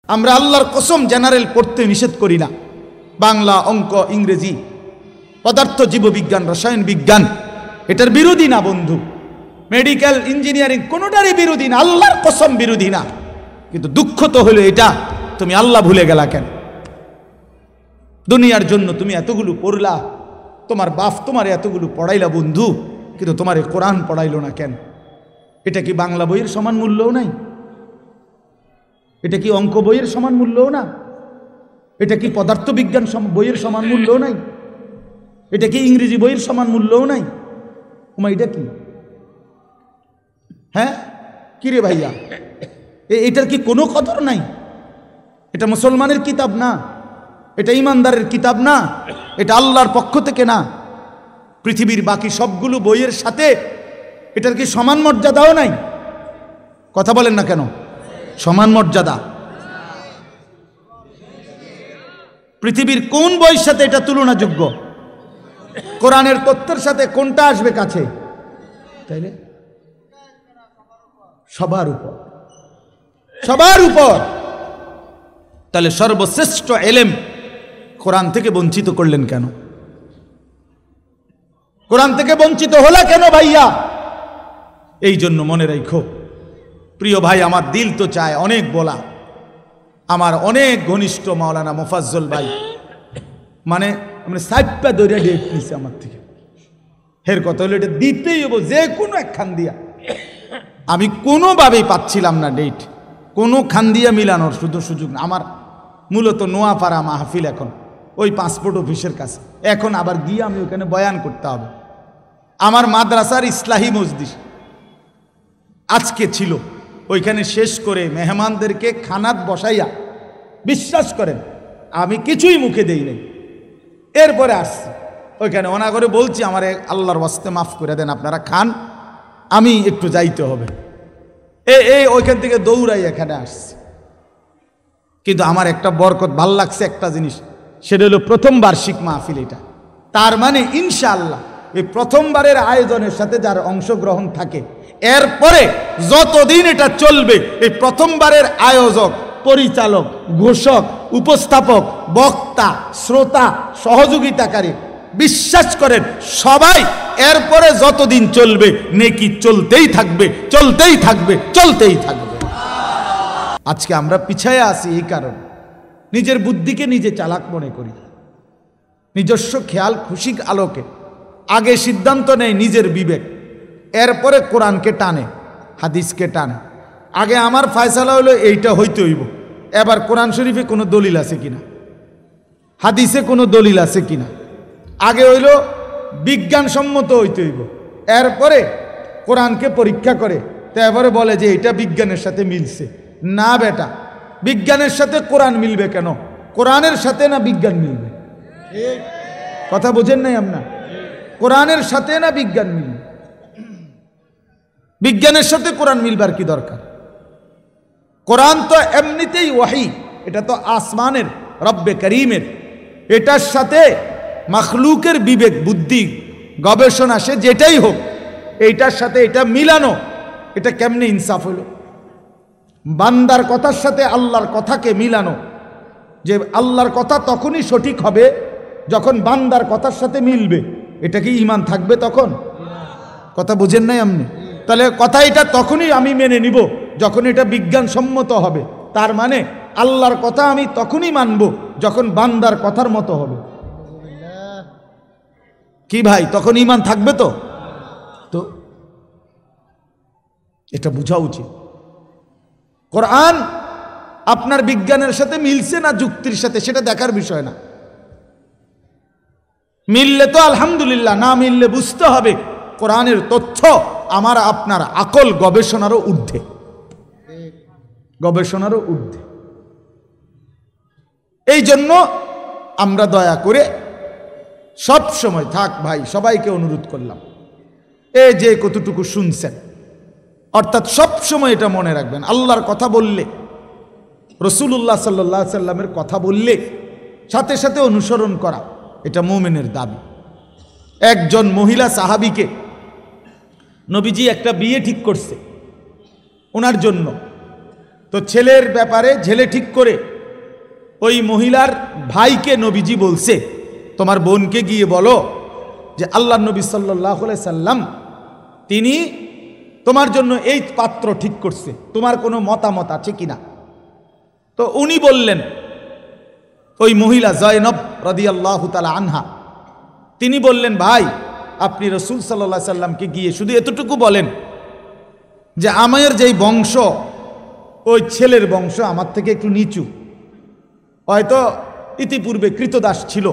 আমরা আল্লাহর কসম জেনারেল পড়তে নিষেধ করি না। বাংলা, অঙ্ক, ইংরেজি, পদার্থ, জীববিজ্ঞান, রসায়ন বিজ্ঞান এটার বিরোধী না বন্ধু। মেডিকেল, ইঞ্জিনিয়ারিং কোনোটারই বিরোধী না, আল্লাহর কসম বিরোধী না। কিন্তু দুঃখ তো হলো এটা, তুমি আল্লাহ ভুলে গেলা কেন? দুনিয়ার জন্য তুমি এতগুলো পড়লা, তোমার বাপ তোমার এতগুলো পড়াইলা বন্ধু, কিন্তু তোমার কোরআন পড়াইলো না কেন? এটা কি বাংলা বইয়ের সমান মূল্যও নাই? এটা কি অঙ্ক বইয়ের সমান মূল্যও না? এটা কি পদার্থবিজ্ঞান বইয়ের সমান মূল্যও নাই? এটা কি ইংরেজি বইয়ের সমান মূল্যও নাই? ওমা এটা কি? হ্যাঁ কি রে ভাইয়া, এটার কি কোনো কদর নাই? এটা মুসলমানের কিতাব না, এটা ইমানদারের কিতাব না, এটা আল্লাহর পক্ষ থেকে না। পৃথিবীর বাকি সবগুলো বইয়ের সাথে এটার কি সমান মর্যাদাও নাই? কথা বলেন না কেন? সমান মর্যাদা। পৃথিবীর কোন বইয়ের সাথে এটা তুলনাযোগ্য? কোরআনের তথ্যের সাথে কোনটা আসবে কাছে? তাইলে সবার উপর, সবার উপর। তাহলে সর্বশ্রেষ্ঠ এলেম কোরআন থেকে বঞ্চিত করলেন কেন? কোরআন থেকে বঞ্চিত হলা কেন ভাইয়া? এই জন্য মনে রাখো প্রিয় ভাই, আমার দিল তো চায় অনেক বলা। আমার অনেক ঘনিষ্ঠ মাওলানা মোফাজ্জল ভাই মানে সাইপা দৌড়া ডেট নিছে আমার থেকে। হের কথা হলো এটা দিতেই হবো, যে কোনো এক খান দিয়া। আমি কোনোভাবেই পাচ্ছিলাম না ডেট, কোনো খান দিয়া মিলানোর শুধু সুযোগ না। আমার মূলত নোয়াপাড়া মাহফিল এখন ওই পাসপোর্ট অফিসের কাছে, এখন আবার গিয়ে আমি ওখানে বয়ান করতে হবে। আমার মাদ্রাসার ইসলাহি মজলিস আজকে ছিল, ওইখানে শেষ করে মেহমানদেরকে খানাত বসাইয়া, বিশ্বাস করেন আমি কিছুই মুখে দেই নাই। এরপরে আসছি ওইখানে, ওনা করে বলছি আমার আল্লাহর ওয়াস্তে মাফ করে দেন, আপনারা খান, আমি একটু যাইতে হবে। ওইখান থেকে দৌড়াই এখানে আসছি। কিন্তু আমার একটা বরকত ভাল লাগছে একটা জিনিস, সেটা হলো প্রথম বার্ষিক মাহফিল এটা। তার মানে ইনশাআল্লাহ এই প্রথমবারের আয়োজনের সাথে যার অংশগ্রহণ থাকে, এরপরে যতদিন এটা চলবে এই প্রথমবারের আয়োজক, পরিচালক, ঘোষক, উপস্থাপক, বক্তা, শ্রোতা, সহযোগিতাকারী, বিশ্বাস করেন সবাই এরপরে যতদিন চলবে নেকি চলতেই থাকবে, চলতেই থাকবে, চলতেই থাকবে। আজকে আমরা পিছায়া আছি এই কারণে নিজের বুদ্ধিকে নিজে চালাক মনে করি, নিজস্ব খেয়াল খুশির আলোকে আগে সিদ্ধান্ত নেয় নিজের বিবেক, এরপরে কোরআনকে টানে, হাদিসকে টানে। আগে আমার ফয়সালা হলো এইটা হইতে হইব, এবার কোরআন শরীফে কোনো দলিল আছে কিনা, হাদিসে কোনো দলিল আছে কিনা। আগে হইল বিজ্ঞানসম্মত হইতে হইব, এরপরে কোরআনকে পরীক্ষা করে, তো এবারে বলে যে এটা বিজ্ঞানের সাথে মিলছে। না বেটা, বিজ্ঞানের সাথে কোরআন মিলবে কেন? কোরআনের সাথে না বিজ্ঞান মিলবে? কথা বোঝেন নাই আপনার? কোরআনের সাথে না বিজ্ঞান মিলবে? বিজ্ঞানের সাথে কোরআন মিলবার কি দরকার? কোরআন তো এমনিতেই ওয়াহি, এটা তো আসমানের রব্বে করিমের, এটার সাথে মাখলুকের বিবেক, বুদ্ধি, গবেষণা, সে যেটাই হোক, এইটার সাথে এটা মিলানো, এটা কেমনে ইনসাফ হলো? বান্দার কথার সাথে আল্লাহর কথাকে মিলানো, যে আল্লাহর কথা তখনই সঠিক হবে যখন বান্দার কথার সাথে মিলবে, এটা কি ঈমান থাকবে তখন? কথা বুঝেন নাই আপনি? তাহলে কথা এটা তখনই আমি মেনে নিব যখন এটা বিজ্ঞানসম্মত হবে। তার মানে আল্লাহর কথা আমি তখনই মানব যখন বান্দার কথার মতো হবে। কি ভাই, তখন ঈমান থাকবে তো? তো এটা বোঝা উচিত। কোরআন আপনার বিজ্ঞানের সাথে মিলছে না যুক্তির সাথে, সেটা দেখার বিষয় না। মিললে তো আলহামদুলিল্লাহ, না মিললে বুঝতে হবে কোরআনের তথ্য আমার আপনার আকল গবেষণারও ঊর্ধ্বে, গবেষণারও ঊর্ধ্বে। এই জন্য আমরা দয়া করে সব সময় থাক ভাই, সবাইকে অনুরোধ করলাম, এই যে কতটুকু শুনছেন, অর্থাৎ সব সময় এটা মনে রাখবেন, আল্লাহর কথা বললে, রাসূলুল্লাহ সাল্লাল্লাহু আলাইহি সাল্লামের কথা বললে সাথে সাথে অনুসরণ করা, এটা মুমিনের দাবি। একজন মহিলা সাহাবীকে নবীজি একটা বিয়ে ঠিক করছে ওনার জন্য, তো ছেলের ব্যাপারে ছেলে ঠিক করে ওই মহিলার ভাইকে নবীজি বলছে, তোমার বোনকে গিয়ে বলো যে আল্লাহ নবী সাল্লাল্লাহু আলাইহি সাল্লাম তিনি তোমার জন্য এই পাত্র ঠিক করছে, তোমার কোনো মতামত আছে কিনা। তো উনি বললেন, ওই মহিলা জয়নব রাদিয়াল্লাহু তাআলা আনহা, তিনি বললেন, ভাই আপনি রাসূল সাল্লাল্লাহু আলাইহি সাল্লামকে গিয়ে শুধু এতটুকু বলেন যে আমার যেই বংশ, ওই ছেলের বংশ আমার থেকে একটু নিচু, হয়তো ইতিপূর্বে কৃতদাস ছিল,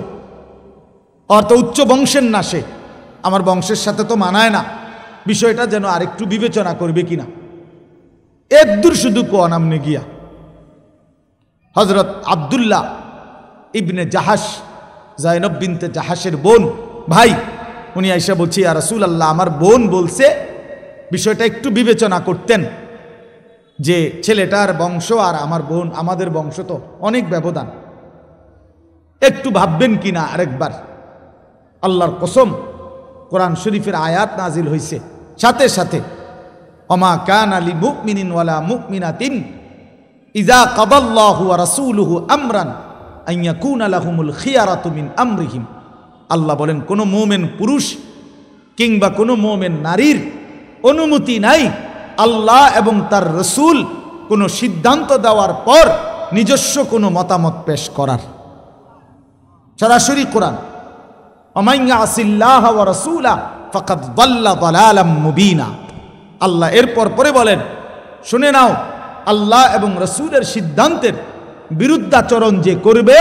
অর্থ উচ্চ বংশের না, সে আমার বংশের সাথে তো মানায় না, বিষয়টা যেন আরেকটু বিবেচনা করবে কিনা। একদূর শুধু কোয়া নামনে গিয়া হযরত আব্দুল্লাহ ইবনে জাহাশ, জাইনব বিনতে জাহাশের বোন ভাই, উনি আয়েশা বলছি, ইয়া রাসূলুল্লাহ আমার বোন বলছে বিষয়টা একটু বিবেচনা করতেন, যে ছেলেটার বংশ আর আমার বোন আমাদের বংশ তো অনেক ব্যবধান, একটু ভাববেন কিনা আরেকবার। আল্লাহর কসম, কোরআন শরীফের আয়াত নাজিল হয়েছে সাথে সাথে, ওমা কানা লিমুমিনিন ওয়ালা মুমিনাতিন ইযা কাদাল্লাহু ওয়া রাসূলুহু আমরান আন ইয়াকুনা লাহুমুল খিয়ারাতু মিন আমরিহিম। আল্লাহ বলেন, কোনো মুমিন পুরুষ কিংবা কোনো মুমিন নারীর অনুমতি নাই আল্লাহ এবং তার রসুল কোনো সিদ্ধান্ত দেওয়ার পর নিজস্ব কোনো মতামত পেশ করার। সরাসরি কোরআন, ওমান ইয়াসিল্লাহ ওয়া রাসূলা ফাকাদ দাল্লা দালালাম মুবিনা। আল্লাহ এরপর পরে বলেন, শুনে নাও, আল্লাহ এবং রসুলের সিদ্ধান্তের বিরুদ্ধাচরণ যে করবে,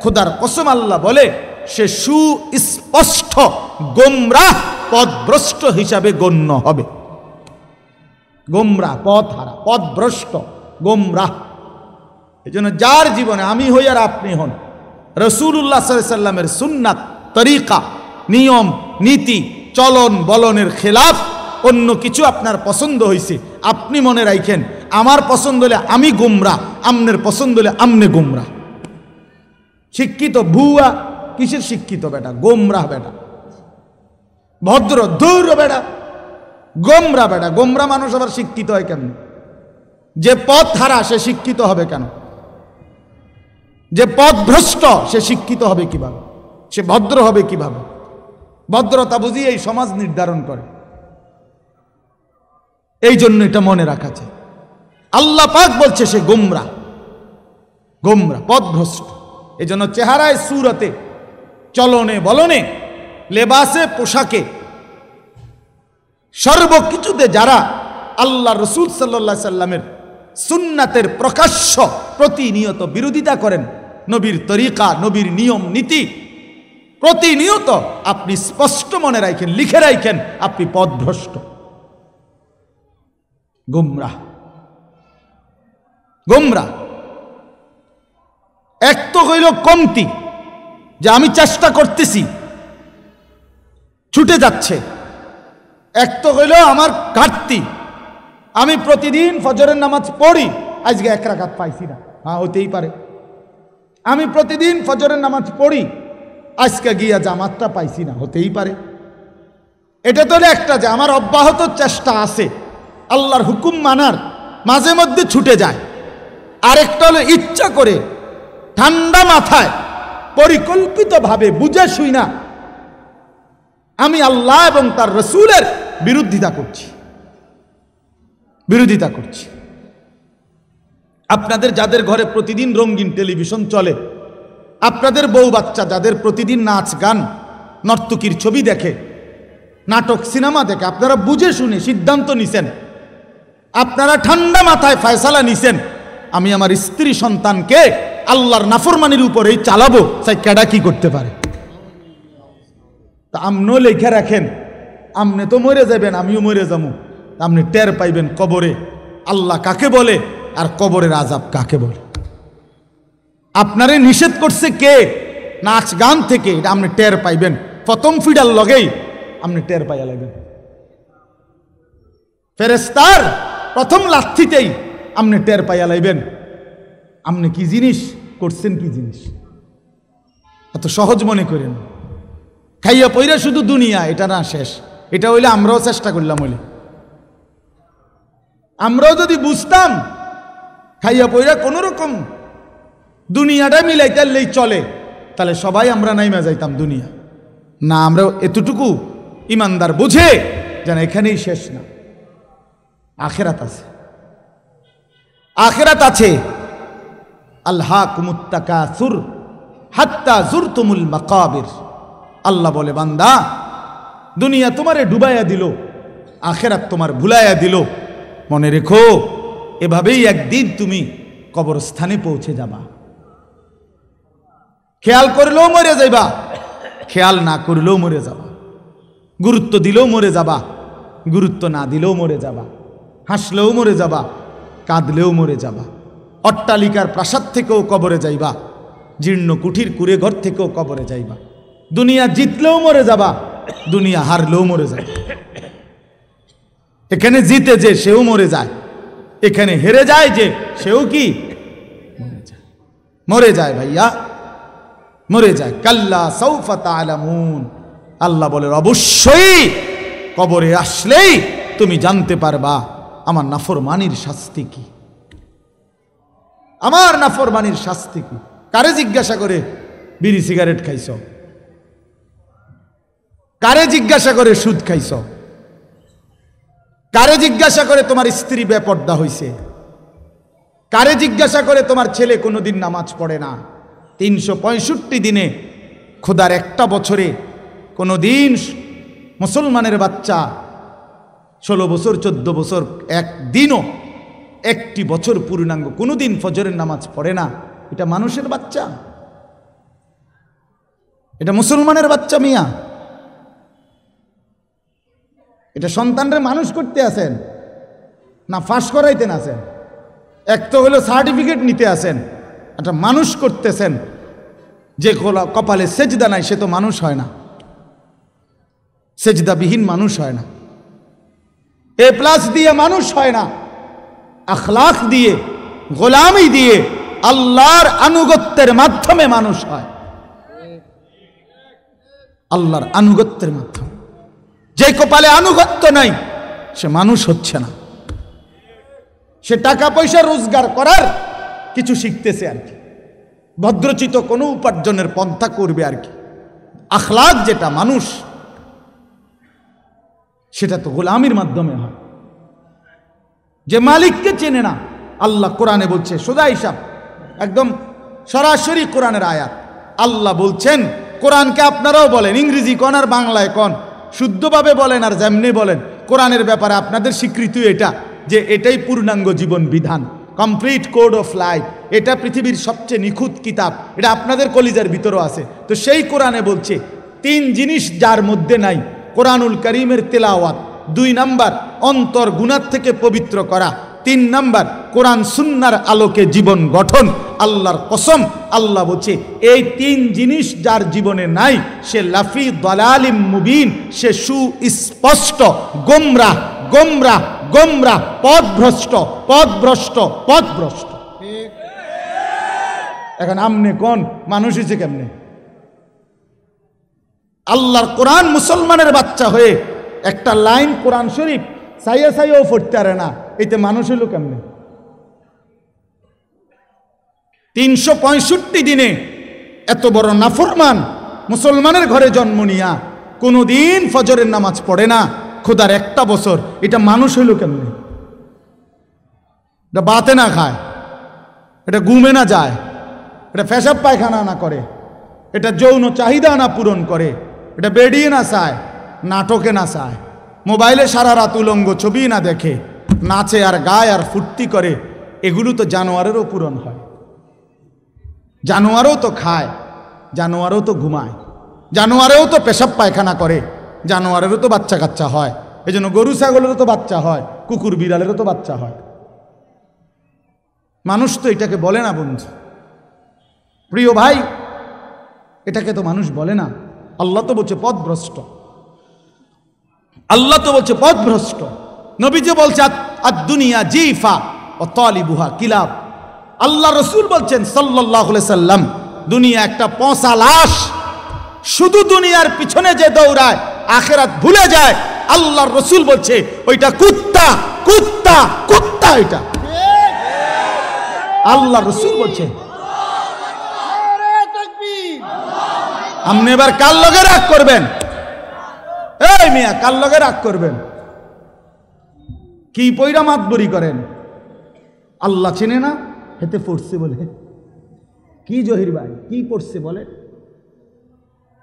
খোদার কসম আল্লাহ বলে, সে সুস্পষ্ট গোমরাহ পথভ্রষ্ট হিসাবে গণ্য হবে। গোমরাহ, পথহারা, পথভ্রষ্ট, গোমরাহ। এই জন্য যার জীবনে আমি হই আর আপনি হন, রাসূলুল্লাহ সাল্লাল্লাহু আলাইহি সাল্লামের সুন্নাত, তরিকা, নিয়ম, নীতি, চলন বলনের খেলাফ অন্য কিছু আপনার পছন্দ হয়েছে, আপনি মনে রাখেন, আমার পছন্দ হলে আমি গোমরাহ, আমনের পছন্দ হলে আমনে গোমরাহ। শিক্ষিত ভুয়া, কিসের শিক্ষিত বেটা? গোমরাহ বেটা। ভদ্র দূর বেটা, গোমরা বেটা। গোমরা মানুষ আবার শিক্ষিত হয় কেন? যে পথ হারা সে শিক্ষিত হবে কেন? যে পথ ভ্রষ্ট সে শিক্ষিত হবে কিভাবে? সে ভদ্র হবে কিভাবে? ভদ্রতা বুঝি এই সমাজ নির্ধারণ করে। এই জন্য এটা মনে রাখা চাই। আল্লাহ পাক বলছে সে গোমরা, গোমরা, পথভ্রষ্ট। এই জন্য চেহারায়, সুরতে, চলনে বলনে, লেবাসে, পোশাকে, সর্বকিছুতে যারা আল্লাহ রসুল সাল্লাল্লাহু আলাইহি সাল্লামের সুন্নাতের প্রকাশ্য প্রতিনিয়ত বিরোধিতা করেন, নবীর তরিকা, নবীর নিয়ম নীতি প্রতিনিয়ত আপনি স্পষ্ট মনে রাখেন, লিখে রাখেন, আপনি পথভ্রষ্ট, গোমরাহ, গোমরাহ। এক তো হইল কমতি, যে আমি চেষ্টা করতেছি, ছুটে যাচ্ছে। এক তো হইল আমার ঘাটতি, আমি প্রতিদিন ফজরের নামাজ পড়ি, আজকে এক রাকাত পাইছি না। হ্যাঁ, হতেই পারে। আমি প্রতিদিন ফজরের নামাজ পড়ি, আজকে গিয়া জামাতটা পাইছি না, হতেই পারে। এটা তো একটা, যে আমার অব্যাহত চেষ্টা আছে আল্লাহর হুকুম মানার, মাঝে মধ্যে ছুটে যায়। আরেকটা হলো ইচ্ছা করে ঠান্ডা মাথায় পরিকল্পিতভাবে বুঝে শুই না আমি আল্লাহ এবং তার রসুলের বিরোধিতা করছি, বিরোধিতা করছি। আপনাদের যাদের ঘরে প্রতিদিন রঙিন টেলিভিশন চলে, আপনাদের বউ বাচ্চা যাদের প্রতিদিন নাচ গান নর্তকীর ছবি দেখে, নাটক সিনেমা দেখে, আপনারা বুঝে শুনে সিদ্ধান্ত নিছেন, আপনারা ঠান্ডা মাথায় ফয়সালা নিছেন, আমি আমার স্ত্রী সন্তানকে আল্লাহর নাফরমানির উপরেই চালাবো, তাই কেডা কি করতে পারে? তা আমনও লেখা রাখেন, আমনে তো মরে যাবেন, আমিও মরে যাবো, আপনি টের পাইবেন কবরে আল্লাহ কাকে বলে আর কবরের আযাব কাকে বলে। আপনারে নিষেধ করছে কে? নাচ গান থেকে, এটা আপনি টের পাইবেন। প্রথম ফিডার লগেই আপনি টের পাইয়া লাগবেন। ফেরেশতার প্রথম লাথিতেই আপনি টের পাইয়া লাইবেন আপনি কি জিনিস করছেন, কি জিনিস। এত সহজ মনে করেন, খাইয়া পইরা শুধু দুনিয়া, এটা না শেষ। এটা হইলে আমরাও চেষ্টা করলাম, হইলে আমরাও যদি বুঝতাম খাইয়া পইরা কোনো রকম দুনিয়াটা মিলাইতেই চলে, তাহলে সবাই আমরা নাইমা যাইতাম দুনিয়া না। আমরা এতটুকু ইমানদার বুঝে যেন এখানেই শেষ না, আখিরাত আছে, আখিরাত আছে। আলহাকুমুত তাকাসুর হাত্তা যুরতুমুল মাকাবির। আল্লাহ বলে, বান্দা দুনিয়া তোমারে ডুবাইয়া দিল, আখিরাত তোমার ভুলাইয়া দিল। মনে রেখো, এভাবেই একদিন তুমি কবরস্থানে পৌঁছে যাবা। খেয়াল করলেও মরে যাইবা, খেয়াল না করলেও মরে যাবা, গুরুত্ব দিলেও মরে যাবা, গুরুত্ব না দিলেও মরে যাবা, হাসলেও মরে যাবা, কাঁদলেও মরে যাবা। অট্টালিকার প্রাসাদ থেকেও কবরে যাইবা, জীর্ণ কুঠির কুড়ে ঘর থেকেও কবরে যাইবা। দুনিয়া জিতলেও মরে যাবা, দুনিয়া হারলেও মরে যাবে। এখানে জিতে যে সেও মরে যায়, এখানে হেরে যায় যে সেও কি মরে যায় ভাইয়া, মরে যায়। কাল্লা সাউফা তা'লামুন। আল্লাহ বলে, অবশ্যই কবরে আসলেই তুমি জানতে পারবা আমার নাফরমানির শাস্তি কি, আমার নাফরমানির শাস্তি কি। কারে জিজ্ঞাসা করে বিড়ি সিগারেট খাইছ? কারে জিজ্ঞাসা করে সুদ খাইছ? কারে জিজ্ঞাসা করে তোমার স্ত্রী বেপর্দা হইছে? কারে জিজ্ঞাসা করে তোমার ছেলে কোনোদিন নামাজ পড়ে না? 365 দিনে, খোদার একটা বছরে কোনোদিন মুসলমানের বাচ্চা 16 বছর 14 বছর একদিনও, একটি বছর পূর্ণাঙ্গ কোনোদিন ফজরের নামাজ পড়ে না। এটা মানুষের বাচ্চা? এটা মুসলমানের বাচ্চা মিয়া? এটা সন্তানরা মানুষ করতে আসেন না ফাঁস করাইতেন আসেন? এক তো হলো সার্টিফিকেট নিতে আসেন, একটা মানুষ করতেছেন। যে কপালে সেজদা নাই সে তো মানুষ হয় না, সেজদাবিহীন মানুষ হয় না, A+ দিয়ে মানুষ হয় না, আখলাক দিয়ে, গোলামি দিয়ে, আল্লাহর আনুগত্যের মাধ্যমে মানুষ হয়, আল্লাহর আনুগত্যের মাধ্যমে। যে কপালে আনুগত্য নাই সে মানুষ হচ্ছে না, সে টাকা পয়সা রোজগার করার কিছু শিখতেছে আর কি, ভদ্রচিত কোনো উপার্জনের পন্থা করবে আর কি। আখলাক যেটা মানুষ, সেটা তো গোলামির মাধ্যমে হয়। যে মালিককে চেনে না, আল্লাহ কোরআনে বলছে, সোজা হিসাব, একদম সরাসরি কোরআনের আয়াত। আল্লাহ বলছেন, কোরআনকে আপনারাও বলেন, ইংরেজি কন আর বাংলায় কন, শুদ্ধভাবে বলেন আর যেমনি বলেন, কোরআনের ব্যাপারে আপনাদের স্বীকৃতি এটা যে এটাই পূর্ণাঙ্গ জীবন বিধান, কমপ্লিট কোড অফ লাইফ। এটা পৃথিবীর সবচেয়ে নিখুঁত কিতাব, এটা আপনাদের কলিজার ভিতরেও আছে। তো সেই কোরআনে বলছে 3 জিনিস যার মধ্যে নাই, কোরআনুল কারীমের তেলাওয়াত, 2 নাম্বার অন্তর গুনাহ থেকে পবিত্র করা, 3 নাম্বার কোরআন সুন্নাহর আলোকে জীবন গঠন। আল্লাহর কসম, আল্লাহ বলছে এই 3 জিনিস যার জীবনে নাই সে লাফি দালালিম মুবিন, সে সুস্পষ্ট গোমরাহ, গোমরাহ, গোমরাহ, পথভ্রষ্ট, পথভ্রষ্ট, পথভ্রষ্ট। এখন আমনে কোন মানুষ হয়েছে কেমনে? আল্লাহর কোরআন মুসলমানের বাচ্চা হয়ে একটা লাইন কোরআন শরীফ সাইয়া সাইয়াও পড়তে পারে না, এতে মানুষ হইল কেমনে? 365 দিনে এত বড় নাফরমান মুসলমানের ঘরে জন্ম নিয়া কোনোদিন ফজরের নামাজ পড়ে না, খোদার একটা বছর, এটা মানুষ হইল কেমনে? এটা বাতে না খায়, এটা ঘুমে না যায়, এটা পেশাব পায়খানা না করে, এটা যৌন চাহিদা না পূরণ করে, এটা বেডিয়ে না চায়, নাটকে না চায়, মোবাইলে সারা রাত উলঙ্গ ছবি না দেখে, নাচে আর গায় আর ফুর্তি করে। এগুলো তো জানোয়ারেরও পূরণ হয়, জানোয়ারও তো খায়, জানোয়ারও তো ঘুমায়, জানোয়ারেও তো পেশাব পায়খানা করে, জানোয়ারেরও তো বাচ্চা কাচ্চা হয়। এই জন্য গরু ছাগলেরও তো বাচ্চা হয়, কুকুর বিড়ালেরও তো বাচ্চা হয়। মানুষ তো এটাকে বলে না বন্ধু, প্রিয় ভাই, এটাকে তো মানুষ বলে না। আল্লাহ তো বলছে পথভ্রষ্ট, আল্লাহ তো বলছে পথভ্রষ্ট। নবীজি বলছে আদ-দুনিয়া জিফা ও তালিবুহা কিলাব। আল্লাহ রসুল বলছেন সাল্লাল্লাহু আলাইহি সাল্লাম, দুনিয়া একটা পচা লাশ, শুধু দুনিয়ার পিছনে যে দৌড়ায় আখিরাত ভুলে যায়। আল্লাহর রসুল বলছে ওইটা কুত্তা, কুত্তা, কুত্তা। এটা আল্লাহ রসুল বলছে। আপনি এবার কার লগে রাগ করবেন? এই মিয়া, কার লগে রাগ করবেন? কি পয়রা মাতবরি করেন? আল্লাহ চেনে না, হেতে পড়ছে বলে। কি জহির ভাই, কি পড়ছে বলে?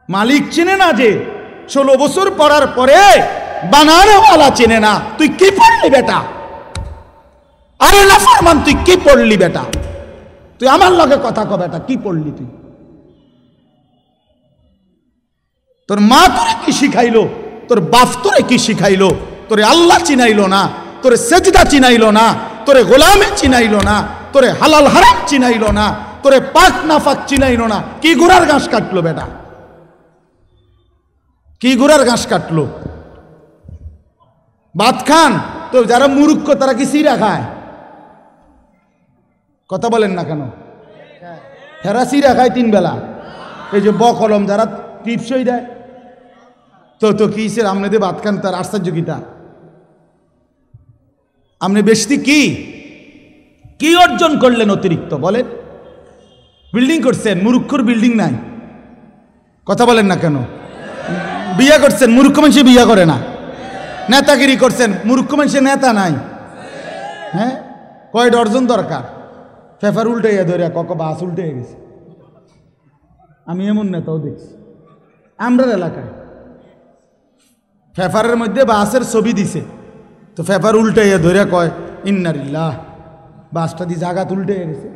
মালিক চেনে না যে 16 বছর পড়ার পরে বানানোওয়ালা চেনে না। তুই কি পড়লি বেটা? আরে না ফরমান, তুই কি পড়লি বেটা? তুই আমার লগে কথা ক বেটা, কি পড়লি তুই? তোর মা তোরে কি শিখাইলো? তোর বাপ তোরে কি শিখাইলো? তোরে আল্লাহ চিনাইলো না, তোরে সেজদা চিনাইলো না, তোরে গোলামে চিনাইলো না, তোরে হালাল হারাম চিনাইলো না, তোরে পাক নাফাক চিনাইলো না। কি ঘোড়ার ঘাস কাটলো বেটা? কি ঘোড়ার ঘাস কাটলো? ভাত খান তো যারা মূর্খ তারা কি সিরা খায়? কথা বলেন না কেন? হেরা সিরা খায় 3 বেলা। এই যে কলম যারা টিপসই দেয় তো কি সে আমনে দিয়ে ভাত খান, তার আশ্চর্য গীতা। আপনি বেশি কি অর্জন করলেন অতিরিক্ত বলেন? বিল্ডিং করছেন, মূর্খর বিল্ডিং নাই। কথা বলেন না কেন? বিয়া করছেন, মূর্খ মানুষে বিয়া করে না। নেতাগিরি করছেন, মূর্খ মানুষে নেতা নাই। হ্যাঁ, কয় ডর্জন দরকার? ফেফার উল্টে ধরে বাস উল্টে গেছে। আমি এমন নেতাও দেখছি আমরার এলাকায়। ফেফারের মধ্যে বাসের ছবি দিছে, তো ফেফার উল্টে ধরে কয় ইন্নারিল্লাহ, বাসটা দিয়ে জাগাত উল্টে গেছে।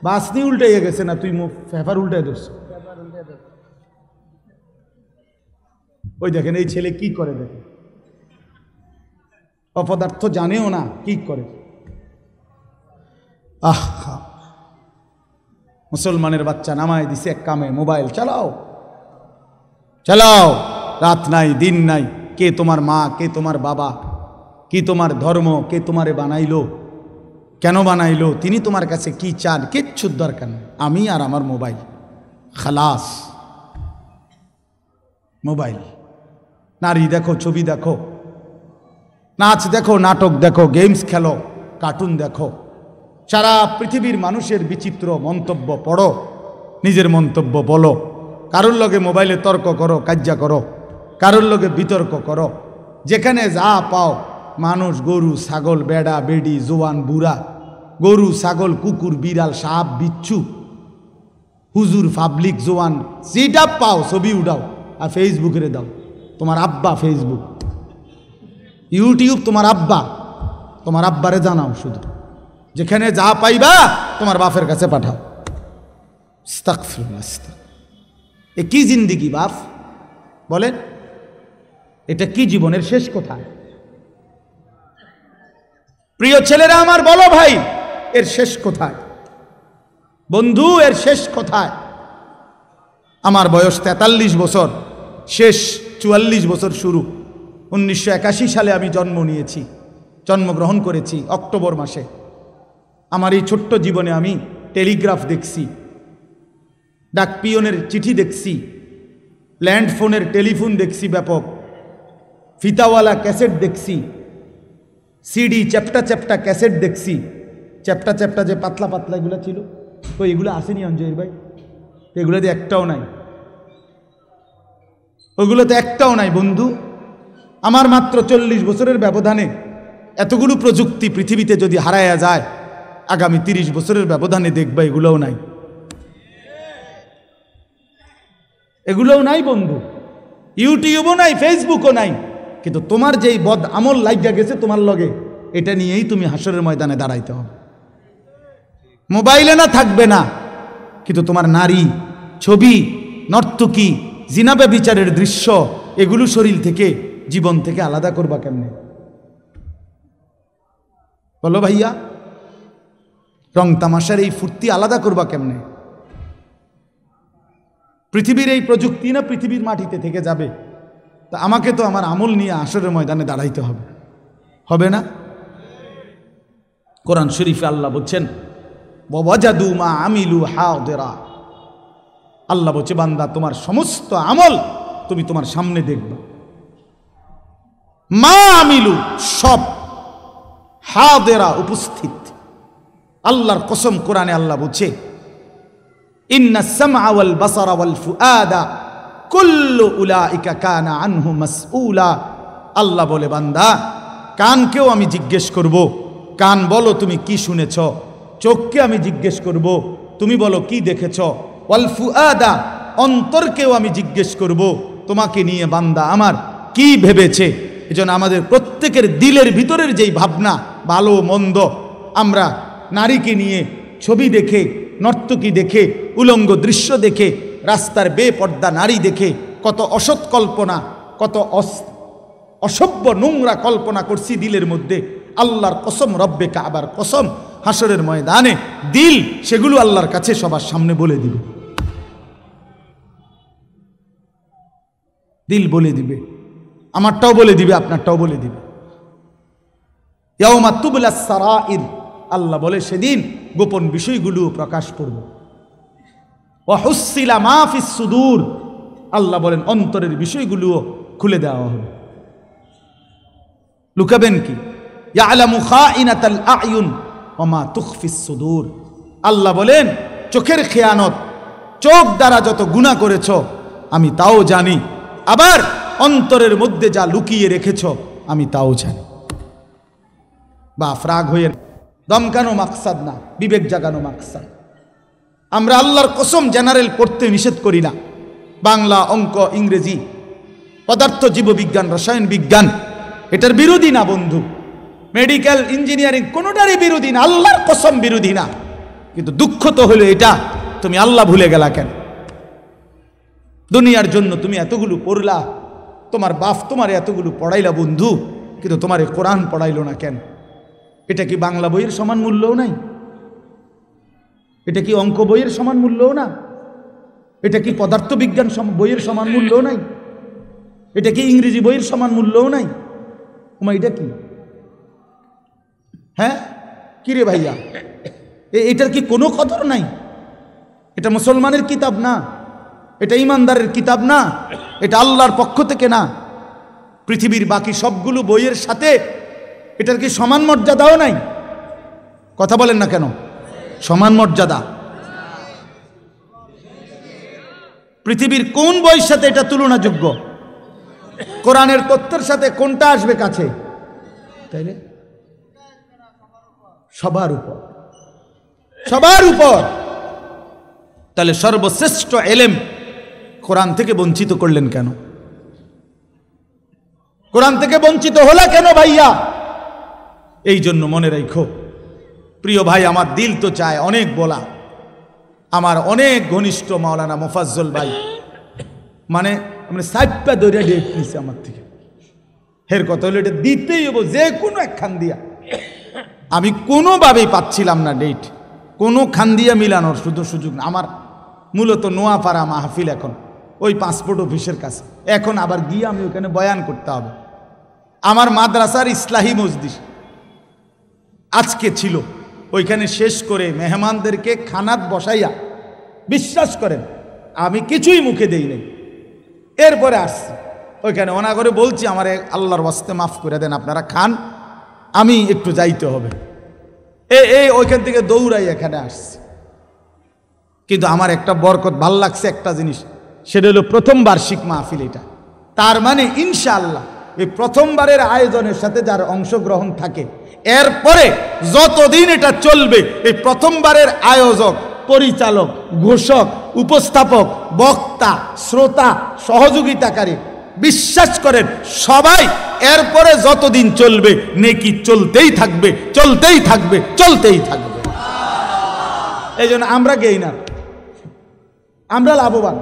বাস নিয়ে উল্টে গেছে না, তুই ফেফার উল্টে ধরছ। ওই দেখেন এই ছেলে কি করে, দেখেন অপদার্থ জানেও না কি করে। আহা, মুসলমানের বাচ্চা নামায় দিছে এক কামে, মোবাইল চালাও চালাও, রাত নাই দিন নাই। কে তোমার মা, কে তোমার বাবা, কি তোমার ধর্ম, কে তোমারে বানাইলো, কেন বানাইলো, তিনি তোমার কাছে কি চান, কিচ্ছুর দরকার নেই। আমি আর আমার মোবাইল, খালাস। মোবাইল, নারী দেখো, ছবি দেখো, নাচ দেখো, নাটক দেখো, গেমস খেলো, কার্টুন দেখো, সারা পৃথিবীর মানুষের বিচিত্র মন্তব্য পড়ো, নিজের মন্তব্য বলো, কারোর লগে মোবাইলে তর্ক করো, কাজ্জা করো, কারোর লগে বিতর্ক করো। যেখানে যা পাও, মানুষ, গরু, ছাগল, বেড়া, বেডি, জোয়ান, বুড়া, গরু, ছাগল, কুকুর, বিড়াল, সাপ, বিচ্ছু, হুজুর, পাবলিক, জোয়ান, যেটা পাও ছবি উঠাও আর ফেসবুকে দাও। তোমার আব্বা ফেসবুক, ইউটিউব তোমার আব্বা, তোমার আব্বারে জানাও। শুধু যেখানে যা পাইবা তোমার বাপের কাছে পাঠাও। এ কি জিন্দিগি বাপ বলেন? এটা কি জীবনের শেষ কোথায়? প্রিয় ছেলেরা আমার, বলো ভাই, এর শেষ কোথায়? বন্ধু, এর শেষ কোথায়? আমার বয়স 43 বছর, শেষ 44 বছর শুরু। 1981 সালে আমি জন্মগ্রহণ করেছি অক্টোবর মাসে। আমার এই ছোট্ট জীবনে আমি টেলিগ্রাফ দেখছি, ডাকপিয়নের চিঠি দেখছি, ল্যান্ডফোনের টেলিফোন দেখছি, ব্যাপক ফিতাওয়ালা ক্যাসেট দেখছি, সিডি চ্যাপ্টা চ্যাপ্টা ক্যাসেট দেখছি। চ্যাপ্টা চ্যাপ্টা যে পাতলা পাতলা এগুলো ছিল, তো এগুলো আসেনি অঞ্জয়ের ভাই, এগুলোতে একটাও নাই, ওইগুলোতে একটাও নাই বন্ধু। আমার মাত্র 40 বছরের ব্যবধানে এতগুলো প্রযুক্তি পৃথিবীতে যদি হারায়া যায়, আগামী 30 বছরের ব্যবধানে দেখবা এগুলোও নাই, এগুলোও নাই বন্ধু। ইউটিউবও নাই, ফেসবুকও নাই। কিন্তু তোমার যেই বদ আমল লাগিয়া গেছে তোমার লগে, এটা নিয়েই তুমি হাসরের ময়দানে দাঁড়াইতে হবে। মোবাইলে না থাকবে না, কিন্তু তোমার নারী, ছবি, নর্তকী, জিনাবে বিচারের দৃশ্য, এগুলো শরীর থেকে, জীবন থেকে আলাদা করবা কেমনে? বলো ভাইয়া, রং তামাশার এই ফুর্তি আলাদা করবা কেমনে? পৃথিবীর এই প্রযুক্তি না পৃথিবীর মাটিতে থেকে যাবে, তা আমাকে তো আমার আমল নিয়ে হাসরের ময়দানে দাঁড়াইতে হবে, হবে না? কোরআন শরীফে আল্লাহ বলছেন, ওয়াজাদু মা আমিলু হাদিরা। আল্লাহ বলছে, বান্দা তোমার সমস্ত আমল তুমি তোমার সামনে দেখবা। মা আমিলু, সব, হাদিরা উপস্থিত। আল্লাহর কসম, কোরআনে আল্লাহ বলছে ইন্নাস সামআ ওয়াল বাসারা ওয়াল ফুআদা কুল্লু উলাইকা কানা আনহু মাসউলা। আল্লাহ বলে, বান্দা, কানকেও আমি জিজ্ঞেস করব, কান বলো তুমি কি শুনেছ। চোখকে আমি জিজ্ঞেস করব, তুমি বলো কি দেখেছ। ওয়াল ফুআদা, অন্তরকেও আমি জিজ্ঞেস করব, তোমাকে নিয়ে বান্দা আমার কি ভেবেছে। এজন্য আমাদের প্রত্যেকের দিলের ভিতরের যেই ভাবনা, ভালো মন্দ, আমরা নারীকে নিয়ে ছবি দেখে, নর্তকী দেখে, উলঙ্গ দৃশ্য দেখে, রাস্তার বেপর্দা নারী দেখে কত অসৎ কল্পনা, কত অসভ্য নোংরা কল্পনা করছি দিলের মধ্যে। আল্লাহর কসম, রব্বে কাবার কসম, হাসরের ময়দানে দিল সেগুলো আল্লাহর কাছে সবার সামনে বলে দিবে। দিল বলে দিবে, আমারটাও বলে দিবে, আপনারটাও বলে দিবে। ইয়াউমা তুবলাস সারাইর, আল্লাহ বলে সেদিন গোপন বিষয়গুলো প্রকাশ করব। ওয়া হুসসিলা মা ফিস সুদূর, আল্লাহ বলেন অন্তরের বিষয়গুলো খুলে দেওয়া হবে। লুকাবেন কি? ইয়ালামু খাইনাতাল আয়ুন ওয়া মা তুখফিস সুদূর, আল্লাহ বলেন চোখের খেয়ানত, চোখ দ্বারা যত গুনাহ করেছ আমি তাও জানি, আবার অন্তরের মধ্যে যা লুকিয়ে রেখেছ আমি তাও জানি। বা ফ্রাগ হয়ে দমকানো মাকসাদ না, বিবেক জাগানো মাকসাদ। আমরা আল্লাহর কসম জেনারেল পড়তে নিষেধ করি না। বাংলা, অঙ্ক, ইংরেজি, পদার্থ, জীববিজ্ঞান, রসায়ন বিজ্ঞান এটার বিরোধী না বন্ধু। মেডিকেল, ইঞ্জিনিয়ারিং কোনোটারই বিরোধী না, আল্লাহর কসম বিরোধী না। কিন্তু দুঃখ তো হলো এটা, তুমি আল্লাহ ভুলে গেলা কেন? দুনিয়ার জন্য তুমি এতগুলো পড়লা, তোমার বাপ তোমার এতগুলো পড়াইলা বন্ধু, কিন্তু তোমার কোরআন পড়াইলো না কেন? এটা কি বাংলা বইয়ের সমান মূল্যও নাই? এটা কি অঙ্ক বইয়ের সমান মূল্যও না? এটা কি পদার্থবিজ্ঞান বইয়ের সমান মূল্যও নাই? এটা কি ইংরেজি বইয়ের সমান মূল্যও নাই? ওমা এটা কি? হ্যাঁ কিরে ভাইয়া, এটার কি কোনো কদর নাই? এটা মুসলমানের কিতাব না, এটা ইমানদারের কিতাব না, এটা আল্লাহর পক্ষ থেকে না। পৃথিবীর বাকি সবগুলো বইয়ের সাথে এটার কি সমান মর্যাদাও নাই? কথা বলেন না কেন? সমান মর্যাদা। পৃথিবীর কোন বইয়ের সাথে এটা তুলনাযোগ্য? কোরআনের তথ্যের সাথে কোনটা আসবে কাছে? তাইলে সবার উপর, সবার উপর। তাহলে সর্বশ্রেষ্ঠ এলেম কোরআন থেকে বঞ্চিত করলেন কেন? কোরআন থেকে বঞ্চিত হলা কেন ভাইয়া? এই জন্য মনে রাখো প্রিয় ভাই, আমার দিল তো চায় অনেক বলা। আমার অনেক ঘনিষ্ঠ মাওলানা মোফাজ্জল ভাই, মানে সাইপা দরিয়া ডেট নিছে আমার থেকে। হের কথা হলো এটা দিতেই হবো, যে কোনো এক খান দিয়া। আমি কোনোভাবেই পাচ্ছিলাম না ডেট, কোনো খান দিয়া মিলানোর শুধু সুযোগ না। আমার মূলত নোয়াপাড়া মাহফিল এখন ওই পাসপোর্ট অফিসের কাছে, এখন আবার গিয়ে আমি ওখানে বয়ান করতে হবে। আমার মাদ্রাসার ইসলাহি মজলিস আজকে ছিল, ওইখানে শেষ করে মেহমানদেরকে খানাত বসাইয়া, বিশ্বাস করেন আমি কিছুই মুখে দেই নাই। এরপরে আসছি ওইখানে, ওনা করে বলছি আমার আল্লাহর ওয়াস্তে মাফ করে দেন, আপনারা খান, আমি একটু যাইতে হবে। ওইখান থেকে দৌড়াই এখানে আসছি। কিন্তু আমার একটা বরকত ভাল লাগছে একটা জিনিস, সেটা হলো প্রথম বার্ষিক মাহফিল এটা। তার মানে ইনশাআল্লাহ এই প্রথমবারের আয়োজনের সাথে যার অংশগ্রহণ থাকে, এরপরে যতদিন এটা চলবে, এই প্রথমবারের আয়োজক, পরিচালক, ঘোষক, উপস্থাপক, বক্তা, শ্রোতা, সহযোগিতাকারী, বিশ্বাস করেন সবাই এরপরে যতদিন চলবে নেকি চলতেই থাকবে, চলতেই থাকবে, চলতেই থাকবে। এই জন্য আমরা গেই না, আমরা লাভবান।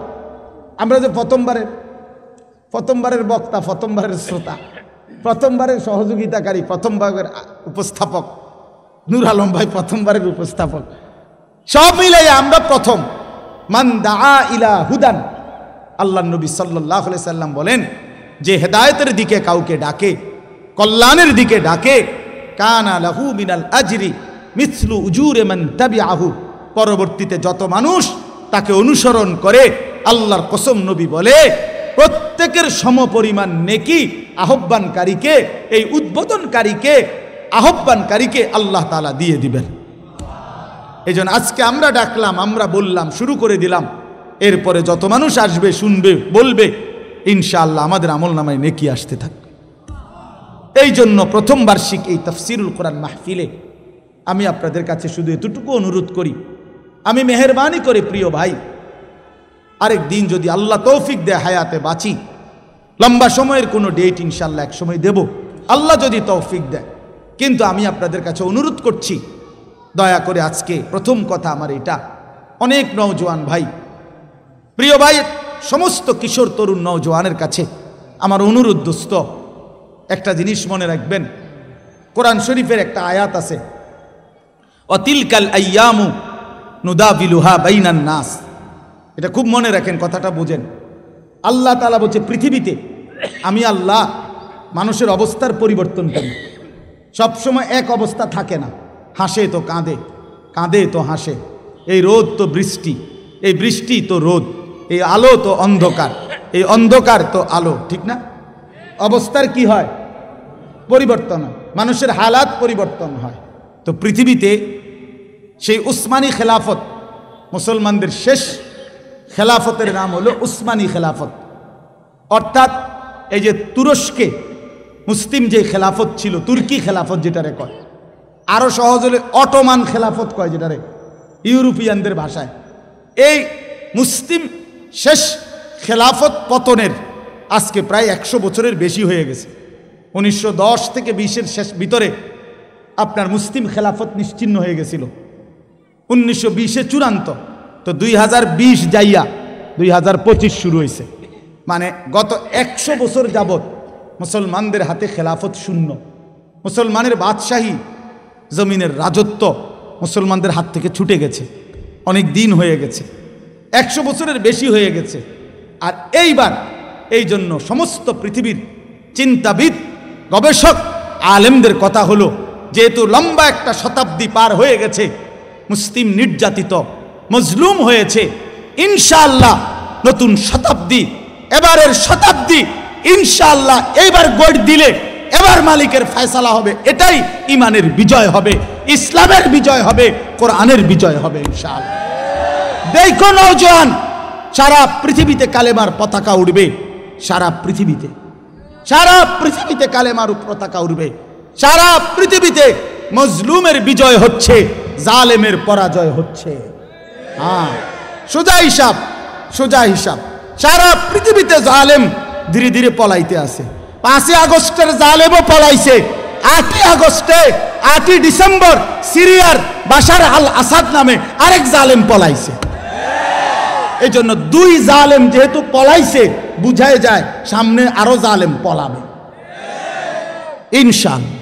আমরা যে প্রথমবারের বক্তা, প্রথমবারের শ্রোতা, প্রথমবারের সহযোগিতাকারী, প্রথমবারের উপস্থাপক, নূর আলম ভাই প্রথমবারের উপস্থাপক, সব মিলাই আমরা প্রথম। মান দাআ ইলা হুদান, আল্লাহ নবী সাল্লাল্লাহু আলাইহি সাল্লাম বলেন, যে হেদায়েতের দিকে কাউকে ডাকে, কল্যাণের দিকে ডাকে, কানা লাহু মিনাল আজরি মিসলু উজুরি মান তাবিআহু, পরবর্তীতে যত মানুষ তাকে অনুসরণ করে, আল্লাহর কসম নবী বলে প্রত্যেকের সমপরিমাণ নেকি আহ্বানকারীকে, এই উদ্বোধনকারীকে, আহ্বানকারীকে আল্লাহ তাআলা দিয়ে দিবেন। এই জন্য আজকে আমরা ডাকলাম, আমরা বললাম, শুরু করে দিলাম। এরপরে যত মানুষ আসবে, শুনবে, বলবে, ইনশাআল্লাহ আমাদের আমল নামায় নেকি আসতে থাকবে। এই জন্য প্রথম বার্ষিক এই তাফসিরুল কোরআন মাহফিলে আমি আপনাদের কাছে শুধু এতটুকু অনুরোধ করি, আমি মেহেরবানি করে প্রিয় ভাই, আরেক দিন যদি আল্লাহ তৌফিক দেয়, হায়াতে বাঁচি, লম্বা সময়ের কোনো ডেট ইনশাআল্লাহ এক সময় দেব, আল্লাহ যদি তৌফিক দেয়। কিন্তু আমি আপনাদের কাছে অনুরোধ করছি, দয়া করে আজকে প্রথম কথা আমার এটা, অনেক নওজোয়ান ভাই, প্রিয় ভাই, সমস্ত কিশোর তরুণ নওজোয়ানের কাছে আমার অনুরোধ, দোস্ত, একটা জিনিস মনে রাখবেন। কোরআন শরীফের একটা আয়াত আছে, অতিলকাল আইয়ামু নুদাবিলুহা বাইনান নাস। এটা খুব মনে রাখেন, কথাটা বোঝেন। আল্লাহ তাআলা বলছে, পৃথিবীতে আমি আল্লাহ মানুষের অবস্থার পরিবর্তন করি। সবসময় এক অবস্থা থাকে না, হাসে তো কাঁদে, কাঁদে তো হাসে, এই রোদ তো বৃষ্টি, এই বৃষ্টি তো রোদ, এই আলো তো অন্ধকার, এই অন্ধকার তো আলো, ঠিক না? অবস্থার কি হয়? পরিবর্তন হয়, মানুষের হালাত পরিবর্তন হয়। তো পৃথিবীতে সেই উসমানী খেলাফত, মুসলমানদের শেষ খেলাফতের নাম হলো উসমানী খেলাফত। অর্থাৎ এই যে তুরস্কে মুসলিম যে খেলাফত ছিল, তুর্কি খেলাফত যেটারে কয়, আরো সহজ হলে অটোমান খেলাফত কয় যেটারে ইউরোপিয়ানদের ভাষায়। এই মুসলিম শেষ খেলাফত পতনের আজকে প্রায় 100 বছরের বেশি হয়ে গেছে। 1910 থেকে 20-এর শেষ ভিতরে আপনার মুসলিম খেলাফত নিশ্চিহ্ন হয়ে গেছিল, 1920-এ চূড়ান্ত। তো 2020 যাইয়া 2025 শুরু হয়েছে, মানে গত 100 বছর যাবৎ মুসলমানদের হাতে খেলাফত শূন্য। মুসলমানের বাদশাহী, জমিনের রাজত্ব মুসলমানদের হাত থেকে ছুটে গেছে, অনেক দিন হয়ে গেছে, 100 বছরের বেশি হয়ে গেছে। আর এইবার এই জন্য সমস্ত পৃথিবীর চিন্তাবিদ, গবেষক, আলেমদের কথা হলো, যেহেতু লম্বা একটা শতাব্দী পার হয়ে গেছে, মুসলিম নির্যাতিত, মজলুম হয়েছে, ইনশাআল্লাহ নতুন শতাব্দী, এবারের শতাব্দী ইনশাআল্লাহ এইবার গড় দিলে এবার মালিকের ফয়সালা হবে। এটাই ইমানের বিজয় হবে, ইসলামের বিজয় হবে, কোরআনের বিজয় হবে ইনশাআল্লাহ। দেখো নওজোয়ান, সারা পৃথিবীতে কালেমার পতাকা উড়বে, সারা পৃথিবীতে, সারা পৃথিবীতে কালেমার পতাকা উড়বে, সারা পৃথিবীতে মজলুমের বিজয় হচ্ছে, জালেমের পরাজয় হচ্ছে। হ্যাঁ, সোজা হিসাব, সোজা হিসাব। সারা পৃথিবীতে জালেম ধীরে ধীরে পলাইতে আছে। 5 আগস্টের জালেমও পলাইছে, 8 আগস্টে, 8 ডিসেম্বর সিরিয়ার বাশার আল আসাদ নামে আরেক জালেম পলাইছে। এই জন্য 2 জালেম যেহেতু পলাইছে, বুঝায় যায় সামনে আরো জালেম পলাবে ইনশাআল্লাহ।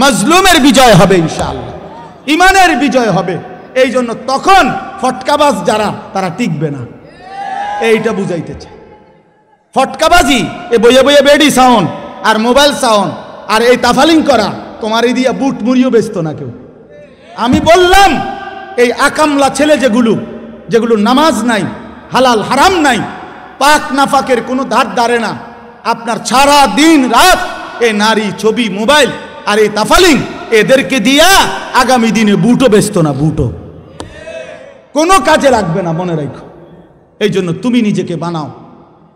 মজলুমের বিজয় হবে ইনশাআল্লাহ, ইমানের বিজয় হবে। এই জন্য তখন ফটকাবাজ যারা, তারা টিকবে না, এইটা বুঝাইতে চায়। ফটকাবাজি, এ বইয়ে বইয়ে বেডি সাউন্ড আর মোবাইল সাউন্ড আর এই তাফালিং করা, তোমার এই দিয়া বুট মুড়িও বেচতো না কেউ। আমি বললাম, এই আকামলা ছেলে যেগুলো নামাজ নাই, হালাল হারাম নাই, পাক নাফাকের কোনো ধার ধারে না, আপনার সারা দিন রাত এই নারী, ছবি, মোবাইল আর এই তাফালিং, এদেরকে দিয়া আগামী দিনে বুটও বেচতো না, বুটও কোনো কাজে লাগবে না, মনে রাখো। এই জন্য তুমি নিজেকে বানাও,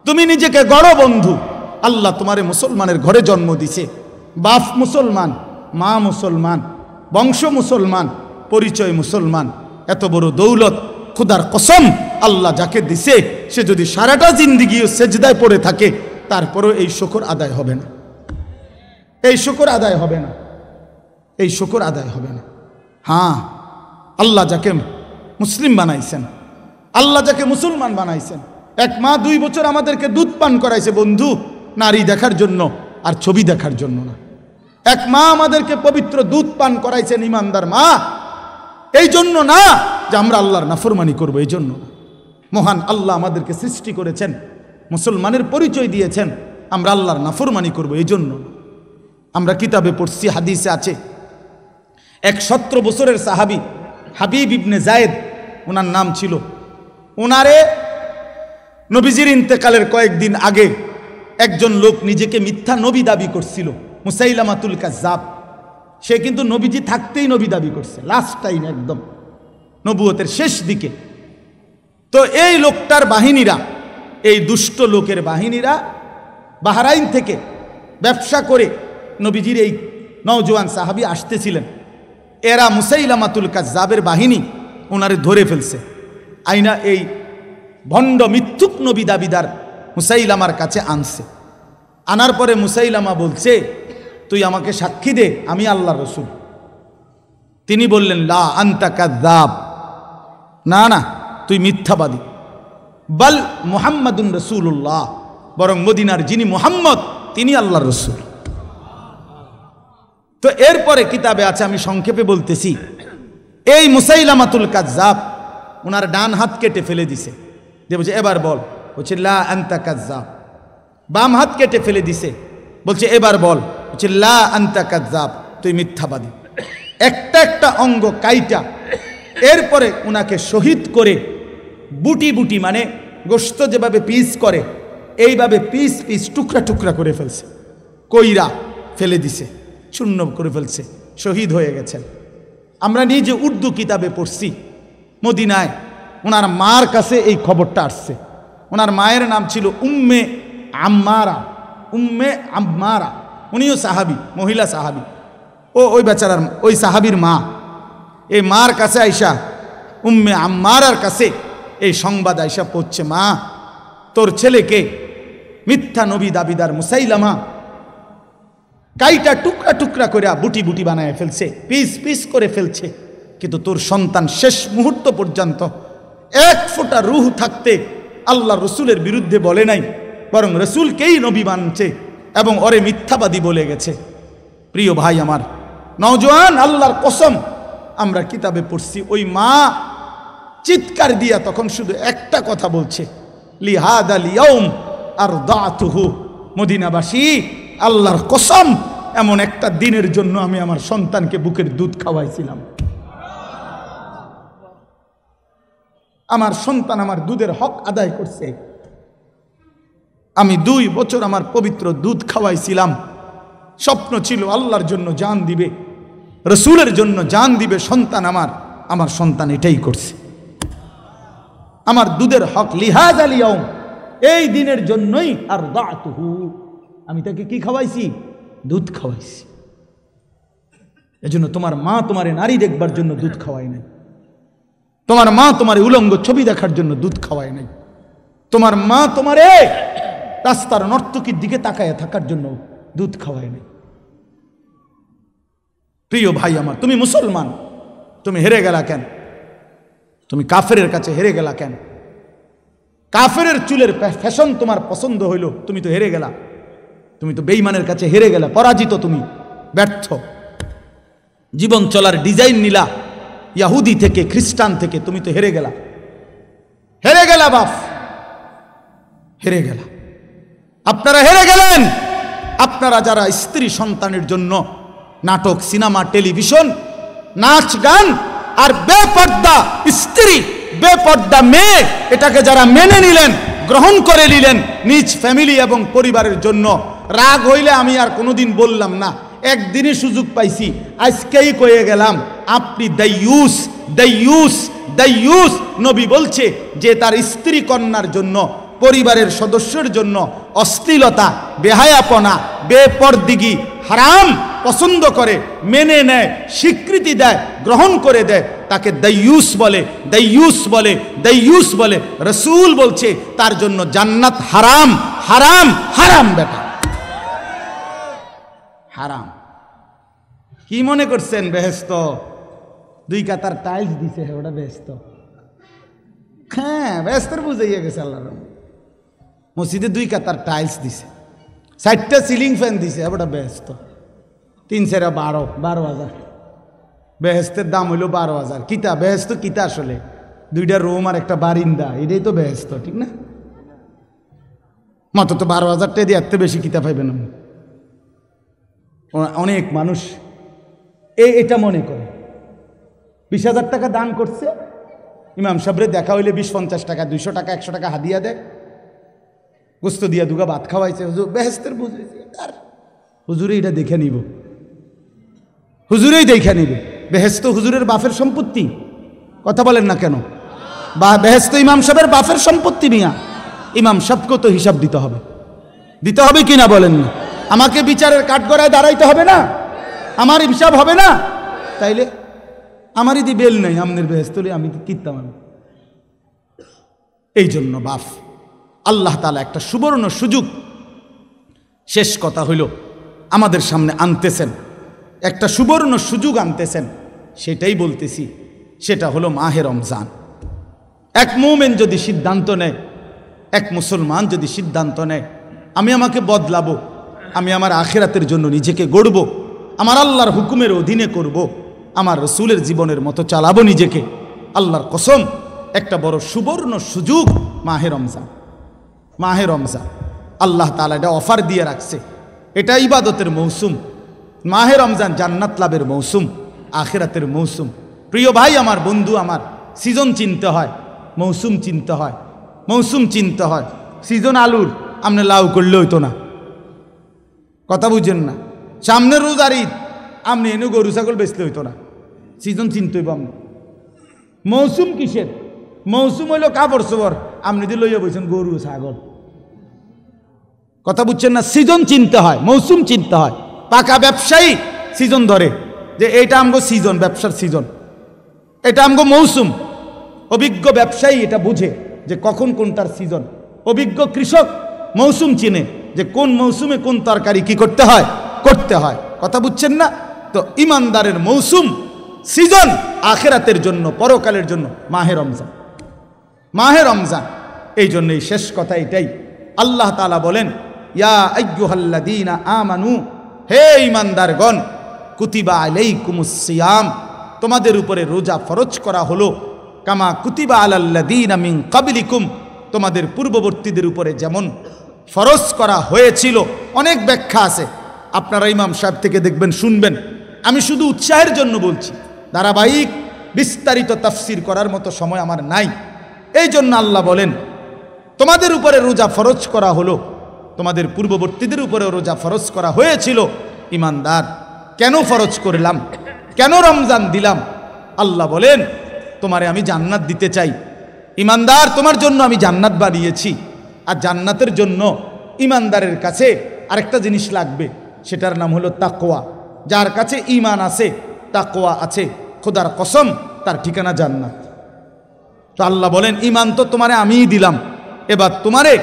তুমি নিজেকে গড়ো বন্ধু। আল্লাহ তোমারে মুসলমানের ঘরে জন্ম দিছে, বাপ মুসলমান, মা মুসলমান, বংশ মুসলমান, পরিচয় মুসলমান। এত বড় দৌলত খুদার কসম, আল্লাহ যাকে দিছে সে যদি সারাটা জিন্দিগিও সেজদায় পড়ে থাকে, তারপরেও এই শুকর আদায় হবে না, এই শুকর আদায় হবে না, এই শুকর আদায় হবে না। হ্যাঁ, আল্লাহ যাকে মুসলিম বানাইছেন, আল্লাহ যাকে মুসলমান বানাইছেন, 1 মা 2 বছর আমাদেরকে দুধ পান করাইছে বন্ধু, নারী দেখার জন্য আর ছবি দেখার জন্য না। 1 মা আমাদেরকে পবিত্র দুধ পান করাইছেন, ইমানদার মা, এই জন্য না যে আমরা আল্লাহর নাফরমানি করবো, এই জন্য। মহান আল্লাহ আমাদেরকে সৃষ্টি করেছেন, মুসলমানের পরিচয় দিয়েছেন, আমরা আল্লাহর নাফরমানি করবো এই জন্য। আমরা কিতাবে পড়ছি, হাদিসে আছে, 17 বছরের সাহাবী হাবিব ইবনে জায়েদ ওনার নাম ছিল। ওনারে নবীজির ইন্তেকালের কয়েকদিন আগে একজন লোক নিজেকে মিথ্যা নবী দাবি করছিল, মুসাইলামাতুল কাজ্জাব। সে কিন্তু নবীজি থাকতেই নবী দাবি করছে, লাস্ট টাইম একদম। নবুয়তের শেষ দিকে। তো এই লোকটার বাহিনীরা, এই দুষ্ট লোকের বাহিনীরা বাহরাইন থেকে ব্যবসা করে নবীজির এই নওজোয়ান সাহাবী আসতেছিলেন। এরা মুসাইলামাতুল কাজ্জাবের বাহিনী ওনারে ধরে ফেলছে, আইনা এই ভণ্ড মিথ্যুক নবী দাবিদার মুসাইলামার কাছে আনছে। আনার পরে মুসাইলামা বলছে, তুই আমাকে সাক্ষী দে আমি আল্লাহর রসুল। তিনি বললেন, লা আনতা কাযযাব, না না তুই মিথ্যাবাদী। বল মুহাম্মাদুন রাসূলুল্লাহ, বরং মদিনার যিনি মুহাম্মদ তিনি আল্লাহর রসুল। তো এরপরে কিতাবে আছে, আমি সংক্ষেপে বলতেছি, এই মুসাইলামাতুল কাযযাব ওনার ডান হাত কেটে ফেলে দিছে, দিয়ে বলছে এবার বল, বলছে লা আনতা কাযযাব। বাম হাত কেটে ফেলে দিছে, বলছে এবার বল, বলছে লা আনতা কাযযাব, তুই মিথ্যাবাদী। একটা একটা অঙ্গ কাইটা এরপরে উনাকে শহীদ করে বুটি বুটি, মানে গোশত যেভাবে পিস করে এইভাবে পিস পিস টুকরা টুকরা করে ফেলছে, কইরা ফেলে দিছে, শূন্য করে ফেলছে, শহীদ হয়ে গেছেন। আমরা নিজে উর্দু কিতাবে পড়ছি, মদিনায় ওনার মার কাছে এই খবরটা আসছে। ওনার মায়ের নাম ছিল উম্মে আম্মারা, উম্মে আম্মারা, উনিও সাহাবী, মহিলা সাহাবী। ওই বেচারার ওই সাহাবীর মা, এই মার কাছে আইসা উম্মে আম্মারার কাছে এই সংবাদ আইসা পড়ছে, মা তোর ছেলেকে মিথ্যা নবী দাবিদার মুসাইলামা কাইটা টুকরা টুকরা করে বুটি বুটি বানায় ফেলছে, পিস পিস করে ফেলছে, কিন্তু তোর সন্তান শেষ মুহূর্ত পর্যন্ত এক ফোঁটা রূহ থাকতে আল্লাহ রসুলের বিরুদ্ধে বলে নাই, বরং রসুলকেই নবী মানছে এবং ওরে মিথ্যাবাদী বলে গেছে। প্রিয় ভাই আমার নওজোয়ান, আল্লাহর কসম আমরা কিতাবে পড়ছি, ওই মা চিৎকার দিয়া তখন শুধু একটা কথা বলছে, লিহাদাল ইয়াউম আরদাতুহু, মদিনাবাসী আল্লাহর কসম এমন একটা দিনের জন্য আমি আমার সন্তানকে বুকের দুধ খাওয়াইছিলাম। আমার সন্তান আমার দুধের হক আদায় করছে। আমি 2 বছর আমার পবিত্র দুধ খাওয়াইছিলাম। স্বপ্ন ছিল আল্লাহর জন্য জান দিবে, রসুলের জন্য জান দিবে সন্তান আমার সন্তান এটাই করছে। আমার দুধের হক লিহাযাল ইয়াউম, এই দিনের জন্যই আরদাতুহু, আমি তাকে কি খাওয়াইছি? দুধ খাওয়াইছি। এজন্য তোমার মা তোমারে নারী দেখবার জন্য দুধ খাওয়ায় নাই, তোমার মা তোমার উলঙ্গ ছবি দেখার জন্য দুধ খাওয়ায় নাই, তোমার মা তোমারে রাস্তার নর্তকীর দিকে তাকায় থাকার জন্য দুধ খাওয়ায় নাই। প্রিয় ভাই আমার, তুমি মুসলমান, তুমি হেরে গেলা কেন? তুমি কাফেরের কাছে হেরে গেলা কেন? কাফেরের চুলের ফ্যাশন তোমার পছন্দ হইল, তুমি তো হেরে গেলা। তুমি তো বেঈমানের কাছে হেরে গেলা, পরাজিত, তুমি ব্যর্থ। জীবন চলার ডিজাইন নিলা ইহুদি থেকে, খ্রিস্টান থেকে, তুমি তো হেরে গেলা, হেরে গেলা বাপ, হেরে গেলা। আপনারা হেরে গেলেন। আপনারা যারা স্ত্রী সন্তানের জন্য নাটক, সিনেমা, টেলিভিশন, নাচ গান আর বেপর্দা স্ত্রী, বেপর্দা মেয়ে, এটাকে যারা মেনে নিলেন, গ্রহণ করে নিলেন নিজ ফ্যামিলি এবং পরিবারের জন্য, রাগ হইলে আমি আর কোনোদিন বললাম না, একদিনই সুযোগ পাইছি, আজকেই কয়ে গেলাম, আপনি দাইয়ুস, দাইয়ুস, দাইয়ুস। নবী বলছে যে তার স্ত্রী কন্যার জন্য, পরিবারের সদস্যের জন্য অশ্লীলতা, বেহায়াপনা, বেপরদিগি, হারাম পছন্দ করে, মেনে নেয়, স্বীকৃতি দেয়, গ্রহণ করে দেয়, তাকে দাইয়ুস বলে, দাইয়ুস বলে, দাইয়ুস বলে। রাসূল বলছে তার জন্য জান্নাত হারাম, হারাম, হারাম। বেটা হারাম। কি মনে করছেন বেহেশত? 2 কাতার টাইলস দিছে, ওটা বেহেশত? হ্যাঁ, বেহেশতের বুঝাইয়া গেছে আল্লাহর রহমত। মসজিদে 2 কাতার টাইলস দিছে, 4টা সিলিং ফ্যান দিছে, ওটা বেহেশত। 3 4 12,000। বেহেশতের দাম হইল 12,000। কিতা বেহেশত? কিতা আসলে 2টা রুম আর একটা বারিন্দা, এটাই তো বেহেশত, ঠিক না? মত তো 12,000 টাকা দিয়ে এত বেশি কিতা পাইবেন। অনেক মানুষ এটা মনে করে 20,000 টাকা দান করছে, ইমাম সাহেবরে দেখা হইলে 20-50 টাকা, 200 টাকা, 100 টাকা হাদিয়া দেয়, গোস্ত দিয়া দুগা ভাত খাওয়াইছে, হুজুর বেহেশতের বুঝেছে। আর হুজুরে এটা দেখে নিব, হুজুরেই দেখে নিবে। বেহেশত হুজুরের বাপের সম্পত্তি, কথা বলেন না কেন? বা বেহেশত ইমাম সাহেবের বাপের সম্পত্তি মিয়া, ইমাম সাহেবকে তো হিসাব দিতে হবে, দিতে হবে কি না বলেন না? আমাকে বিচারের কাঠগড়ায় দাঁড়াইতে হবে না? আমার হিসাব হবে না? তাইলে আমারই দি বেল নাই, আমনের বেহেশতলে আমি কিনতাম। এই জন্য বাপ আল্লাহ তাআলা একটা সুবর্ণ সুযোগ, শেষ কথা হইল, আমাদের সামনে আনতেছেন, একটা সুবর্ণ সুযোগ আনতেছেন। সেটাই বলতেছি, সেটা হলো মাহে রমজান। এক মুমিন যদি সিদ্ধান্ত নেয়, এক মুসলমান যদি সিদ্ধান্ত নেয়, আমি আমাকে বদলাবো, আমি আমার আখিরাতের জন্য নিজেকে গড়ব, আমার আল্লাহর হুকুমের অধীনে করব, আমার রসুলের জীবনের মতো চালাবো নিজেকে, আল্লাহর কসম একটা বড় সুবর্ণ সুযোগ মাহে রমজান। মাহে রমজান আল্লাহ তাআলা এটা অফার দিয়ে রাখছে, এটা ইবাদতের মৌসুম। মাহে রমজান জান্নাত লাভের মৌসুম, আখিরাতের মৌসুম। প্রিয় ভাই আমার, বন্ধু আমার, সিজন চিনতে হয়, মৌসুম চিনতে হয়, মৌসুম চিনতে হয়। সিজন আলুর, আপনি লাউ করলে হইতো না, কথা বুঝেন না? সামনের রোজার ঈদ, আপনি এনে গরু ছাগল বেচলে হইতো না, সিজন চিনতে হইব। আপনি মৌসুম কিসের? মৌসুম হইল কাপড় চোপড়, আপনি দিয়ে লইয়া বলছেন গরু ছাগল, কথা বুঝছেন না? সিজন চিনতে হয়, মৌসুম চিনতে হয়। পাকা ব্যবসায়ী সিজন ধরে যে এটা আমগো সিজন, ব্যবসার সিজন, এটা আমগো মৌসুম। অভিজ্ঞ ব্যবসায়ী এটা বুঝে যে কখন কোনটার সিজন। অভিজ্ঞ কৃষক মৌসুম চিনে যে কোন মৌসুমে কোন তরকারি কি করতে হয়, করতে হয়, কথা বুঝছেন না? তো ইমানদারের মৌসুম, সিজন আখিরাতের জন্য, পরকালের জন্য মাহে রমজান। মাহে রমজান, এই জন্যই শেষ কথা এটাই। আল্লাহ তাআলা বলেন, ইয়া আইয়ুহাল্লাযীনা আমানু, হে ঈমানদারগণ, কুতিবা আলাইকুমুস সিয়াম, তোমাদের উপরে রোজা ফরজ করা হলো, কামা কুতিবা আলাল্লাযীনা মিন ক্বাবলিকুম, তোমাদের পূর্ববর্তীদের উপরে যেমন ফরজ করা হয়েছিল। অনেক ব্যাখ্যা আছে, আপনারা ইমাম সাহেব থেকে দেখবেন, শুনবেন। আমি শুধু উৎসাহের জন্য বলছি, ধারাবাহিক বিস্তারিত তাফসির করার মতো সময় আমার নাই। এই জন্য আল্লাহ বলেন, তোমাদের উপরে রোজা ফরজ করা হলো, তোমাদের পূর্ববর্তীদের উপরে রোজা ফরজ করা হয়েছিল। ইমানদার, কেন ফরজ করলাম, কেন রমজান দিলাম? আল্লাহ বলেন, তোমারে আমি জান্নাত দিতে চাই। ইমানদার, তোমার জন্য আমি জান্নাত বানিয়েছি। আর জান্নাতের জন্য ইমানদারের কাছে আরেকটা জিনিস লাগবে, সেটার নাম হলো তাকওয়া। যার কাছে ঈমান আছে, তাকওয়া আছে, খোদার কসম তার ঠিকানা জান্নাত। তো আল্লাহ বলেন, ঈমান তো তোমারে আমিই দিলাম, এবার তোমারে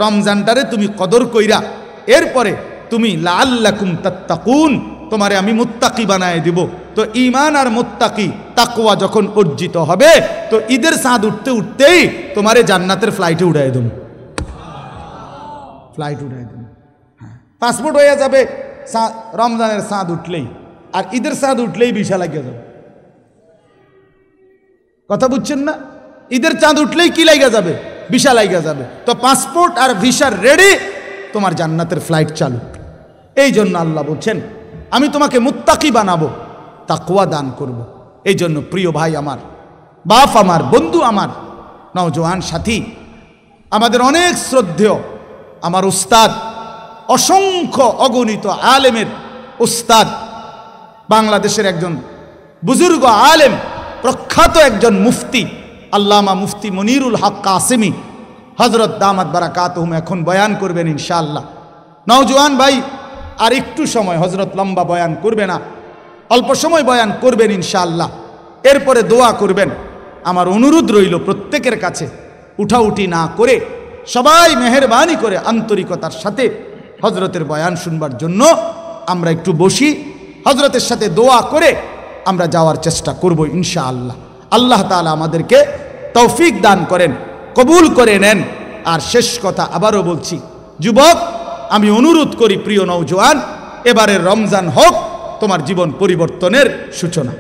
রমজানটারে তুমি কদর কইরা, এরপরে তুমি লাআল্লাকুম তাত্তাকুন, তোমারে আমি মুত্তাকি বানায় দিব। তো ঈমান আর মুত্তাকি, তাকওয়া যখন অর্জিত হবে, তো ঈদের চাঁদ উঠতে উঠতেই তোমারে জান্নাতের ফ্লাইটে উড়াই দেব, ফ্লাইট উড়াই দেব। হ্যাঁ, পাসপোর্ট হয়ে যাবে রমজানের চাঁদ উঠলেই, আর ঈদের চাঁদ উঠলেই ভিসা লাগিয়ে যাবে, কথা বুঝছেন না? ঈদের চাঁদ উঠলেই কি লাগিয়ে যাবে? ভিসা লাগিয়ে যাবে। তো পাসপোর্ট আর ভিসা রেডি, তোমার জান্নাতের ফ্লাইট চালু। এই জন্য আল্লাহ বলছেন, আমি তোমাকে মুত্তাকি বানাবো, তাকওয়া দান করব। এই জন্য প্রিয় ভাই আমার, বাপ আমার, বন্ধু আমার, নওজোয়ান সাথী, আমাদের অনেক শ্রদ্ধেয় আমার উস্তাদ, অসংখ্য অগণিত আলেমের উস্তাদ, বাংলাদেশের একজন বুজুর্গ আলেম, প্রখ্যাত একজন মুফতি, আল্লামা মুফতি মনিরুল হক কাসেমি হযরত দামাত বারাকাতুহুম এখন বয়ান করবেন ইনশাআল্লাহ। নওজোয়ান ভাই আর একটু সময়, হযরত লম্বা বয়ান করবে না, অল্প সময় বয়ান করবেন ইনশাআল্লাহ। এরপরে দোয়া করবেন। আমার অনুরোধ রইল প্রত্যেকের কাছে, উঠাউঠি না করে সবাই মেহেরবানি করে আন্তরিকতার সাথে হযরতের বয়ান শুনবার জন্য আমরা একটু বসি, হযরতের সাথে দোয়া করে আমরা যাওয়ার চেষ্টা করব ইনশাআল্লাহ। আল্লাহ তাআলা আমাদেরকে তৌফিক দান করেন, কবুল করে নেন। আর শেষ কথা আবারও বলছি, যুবক, আমি অনুরোধ করি, প্রিয় নওজোয়ান, এবারের রমজান হোক তোমার জীবন পরিবর্তনের সূচনা।